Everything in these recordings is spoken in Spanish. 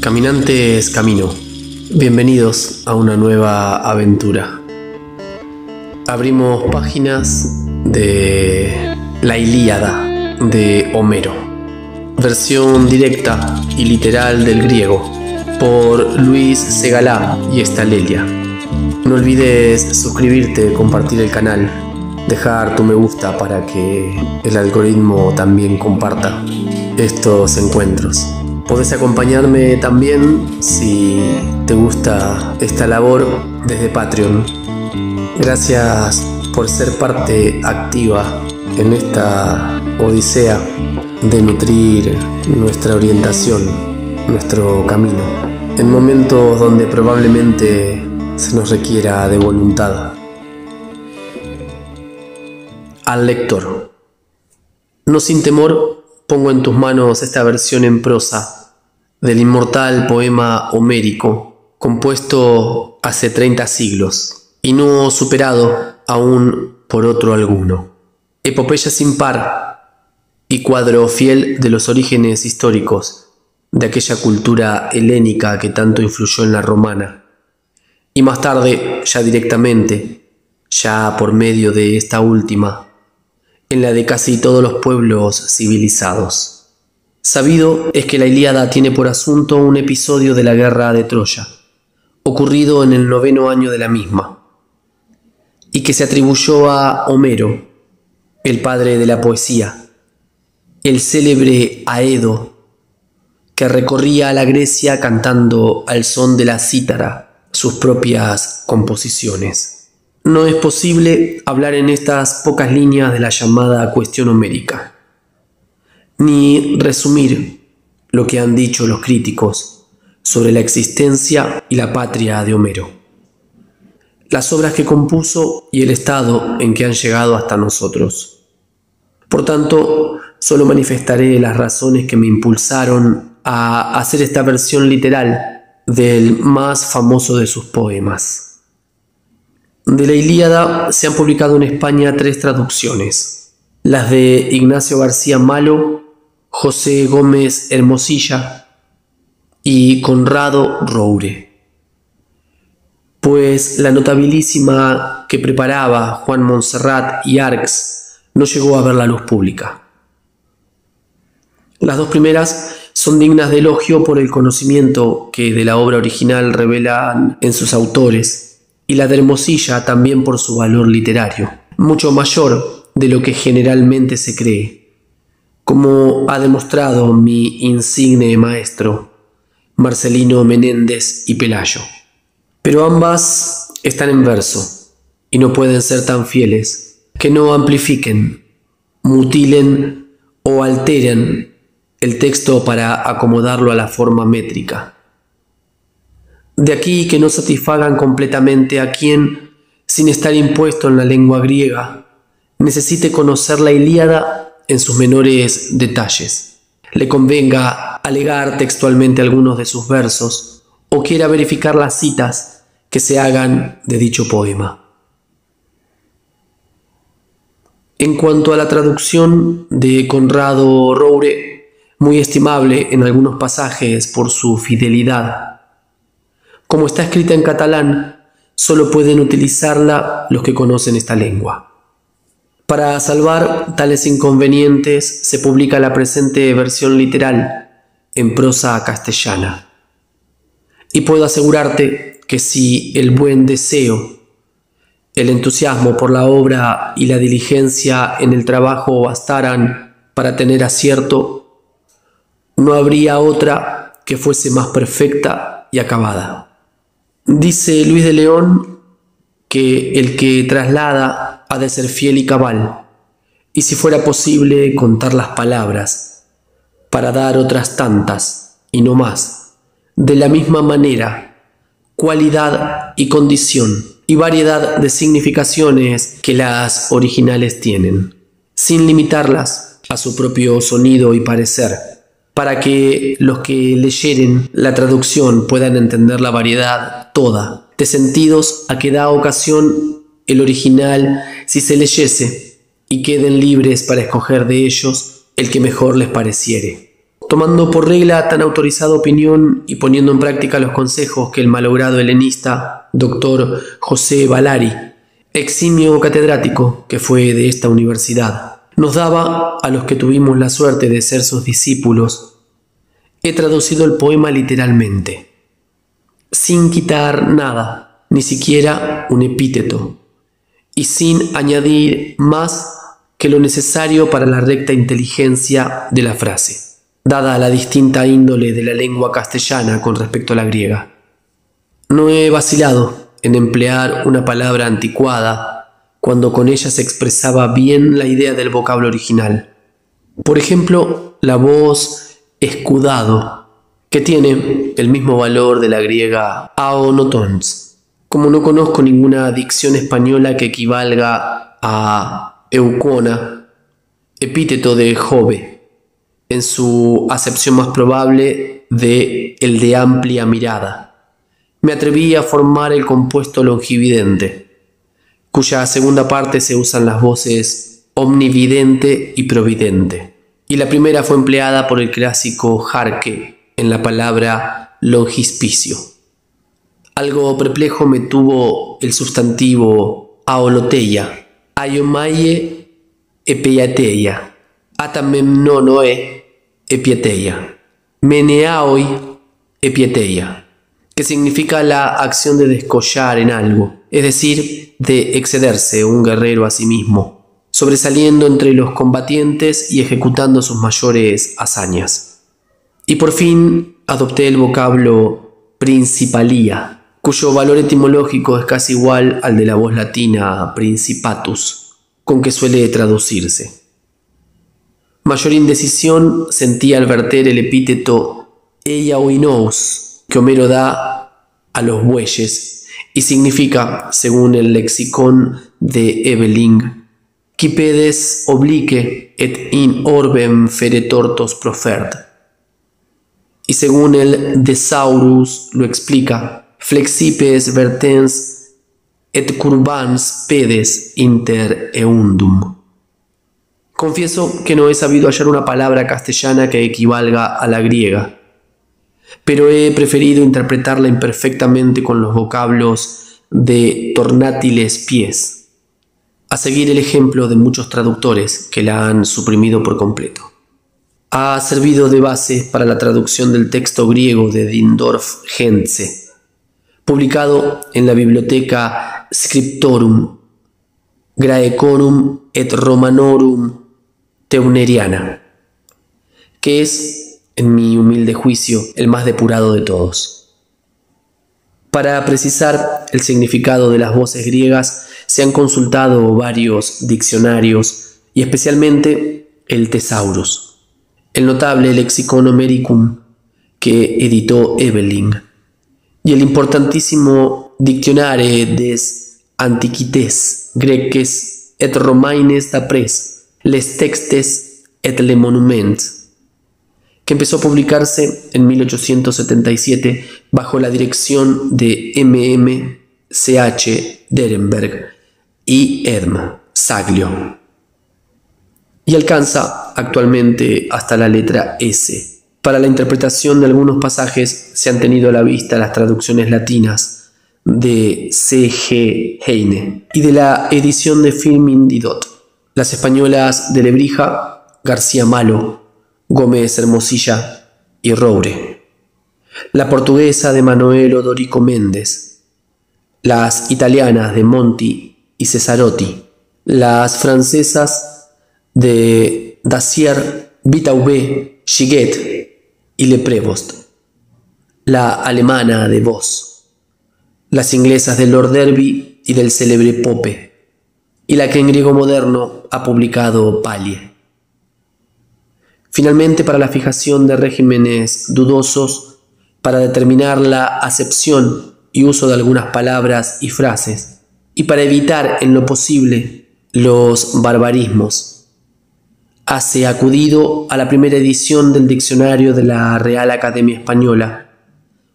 Caminantes camino, bienvenidos a una nueva aventura. Abrimos páginas de la Ilíada de Homero, versión directa y literal del griego, por Luis Segalá y Estalelia. No olvides suscribirte, compartir el canal, dejar tu me gusta para que el algoritmo también comparta estos encuentros. Podés acompañarme también si te gusta esta labor desde Patreon. Gracias por ser parte activa en esta odisea de nutrir nuestra orientación, nuestro camino, en momentos donde probablemente se nos requiera de voluntad. Al lector. No sin temor pongo en tus manos esta versión en prosa del inmortal poema homérico, compuesto hace 30 siglos y no superado aún por otro alguno. Epopeya sin par y cuadro fiel de los orígenes históricos de aquella cultura helénica que tanto influyó en la romana, y más tarde, ya directamente, ya por medio de esta última, en la de casi todos los pueblos civilizados. Sabido es que la Ilíada tiene por asunto un episodio de la guerra de Troya, ocurrido en el 9º año de la misma, y que se atribuyó a Homero, el padre de la poesía, el célebre Aedo, que recorría a la Grecia cantando al son de la cítara sus propias composiciones. No es posible hablar en estas pocas líneas de la llamada cuestión homérica, ni resumir lo que han dicho los críticos sobre la existencia y la patria de Homero, las obras que compuso y el estado en que han llegado hasta nosotros. Por tanto, solo manifestaré las razones que me impulsaron a hacer esta versión literal del más famoso de sus poemas. De la Ilíada se han publicado en España 3 traducciones, las de Ignacio García Malo, José Gómez Hermosilla y Conrado Roure, pues la notabilísima que preparaba Juan Montserrat y Arx no llegó a ver la luz pública. Las 2 primeras son dignas de elogio por el conocimiento que de la obra original revelan en sus autores, y la de Hermosilla también por su valor literario, mucho mayor de lo que generalmente se cree, como ha demostrado mi insigne maestro, Marcelino Menéndez y Pelayo. Pero ambas están en verso, y no pueden ser tan fieles que no amplifiquen, mutilen o alteren el texto para acomodarlo a la forma métrica. De aquí que no satisfagan completamente a quien, sin estar impuesto en la lengua griega, necesite conocer la Ilíada en sus menores detalles, le convenga alegar textualmente algunos de sus versos o quiera verificar las citas que se hagan de dicho poema. En cuanto a la traducción de Conrado Roure, muy estimable en algunos pasajes por su fidelidad, como está escrita en catalán, solo pueden utilizarla los que conocen esta lengua. Para salvar tales inconvenientes se publica la presente versión literal en prosa castellana. Y puedo asegurarte que si el buen deseo, el entusiasmo por la obra y la diligencia en el trabajo bastaran para tener acierto, no habría otra que fuese más perfecta y acabada. Dice Luis de León que el que traslada ha de ser fiel y cabal, y si fuera posible contar las palabras, para dar otras tantas, y no más, de la misma manera, cualidad y condición, y variedad de significaciones que las originales tienen, sin limitarlas a su propio sonido y parecer, para que los que leyeren la traducción puedan entender la variedad toda de sentidos a que da ocasión el original si se leyese, y queden libres para escoger de ellos el que mejor les pareciere. Tomando por regla tan autorizada opinión y poniendo en práctica los consejos que el malogrado helenista, doctor José Valari, eximio catedrático que fue de esta universidad, nos daba a los que tuvimos la suerte de ser sus discípulos, he traducido el poema literalmente, sin quitar nada, ni siquiera un epíteto, y sin añadir más que lo necesario para la recta inteligencia de la frase, dada la distinta índole de la lengua castellana con respecto a la griega. No he vacilado en emplear una palabra anticuada cuando con ella se expresaba bien la idea del vocablo original. Por ejemplo, la voz escudado, que tiene el mismo valor de la griega aonotons. Como no conozco ninguna dicción española que equivalga a eucona, epíteto de Jove, en su acepción más probable de el de amplia mirada, me atreví a formar el compuesto longividente, cuya segunda parte se usan las voces omnividente y providente, y la primera fue empleada por el clásico Jarque en la palabra longispicio. Algo perplejo me tuvo el sustantivo aoloteia, aiomaie epeiateia, atamemnonoe epieteia, meneaoi epieteia, que significa la acción de descollar en algo, es decir, de excederse un guerrero a sí mismo, sobresaliendo entre los combatientes y ejecutando sus mayores hazañas. Y por fin adopté el vocablo principalía, cuyo valor etimológico es casi igual al de la voz latina principatus, con que suele traducirse. Mayor indecisión sentí al verter el epíteto eiaoinous que Homero da a los bueyes y significa, según el lexicón de Eveling, quipedes oblique et in orbem feretortos profert. Y según el Thesaurus lo explica, flexipes vertens et curbans pedes inter eundum. Confieso que no he sabido hallar una palabra castellana que equivalga a la griega, pero he preferido interpretarla imperfectamente con los vocablos de tornátiles pies, a seguir el ejemplo de muchos traductores que la han suprimido por completo. Ha servido de base para la traducción del texto griego de Dindorf Gentze, publicado en la Bibliotheca Scriptorum Graecorum et Romanorum Teuneriana, que es, en mi humilde juicio, el más depurado de todos. Para precisar el significado de las voces griegas se han consultado varios diccionarios y especialmente el Thesaurus, el notable Lexicon Homericum que editó Eveling, y el importantísimo Dictionare des Antiquités Greques et Romaines d'apres les textes et les monuments, que empezó a publicarse en 1877 bajo la dirección de M.M.C.H. Derenberg y Edm Saglio, y alcanza actualmente hasta la letra S. Para la interpretación de algunos pasajes se han tenido a la vista las traducciones latinas de C.G. Heine y de la edición de Firmin Didot, las españolas de Lebrija, García Malo, Gómez Hermosilla y Roure, la portuguesa de Manuel Odorico Méndez, las italianas de Monti y Cesarotti, las francesas de Dacier, Bitaubé, Giguet y Le Prévost, la alemana de Voss, las inglesas de Lord Derby y del célebre Pope, y la que en griego moderno ha publicado Pallie. Finalmente, para la fijación de regímenes dudosos, para determinar la acepción y uso de algunas palabras y frases, y para evitar en lo posible los barbarismos, hace acudido a la primera edición del diccionario de la Real Academia Española,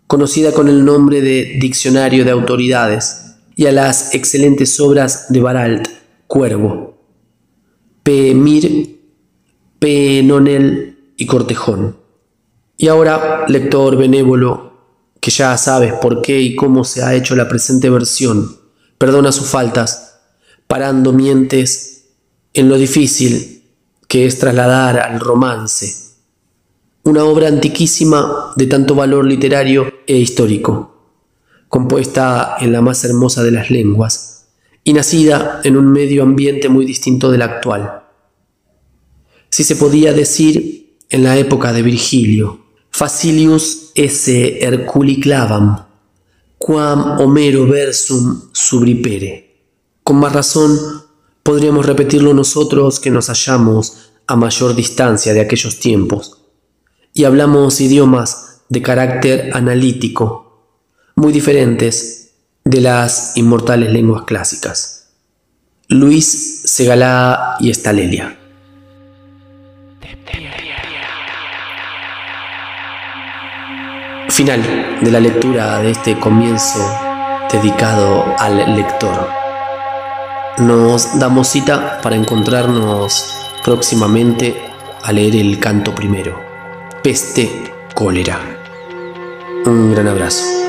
conocida con el nombre de Diccionario de Autoridades, y a las excelentes obras de Baralt, Cuervo, P. Mir, P. Nonel y Cortejón. Y ahora, lector benévolo, que ya sabes por qué y cómo se ha hecho la presente versión, perdona sus faltas, parando mientes en lo difícil que es trasladar al romance una obra antiquísima de tanto valor literario e histórico, compuesta en la más hermosa de las lenguas y nacida en un medio ambiente muy distinto del actual. Si se podía decir en la época de Virgilio, facilius esse Herculi clavam, quam Homero versum subripere. Con más razón, podríamos repetirlo nosotros que nos hallamos a mayor distancia de aquellos tiempos y hablamos idiomas de carácter analítico, muy diferentes de las inmortales lenguas clásicas. Luis Segalá y Estalelia. Final de la lectura de este comienzo dedicado al lector. Nos damos cita para encontrarnos próximamente a leer el canto primero, Peste, Cólera. Un gran abrazo.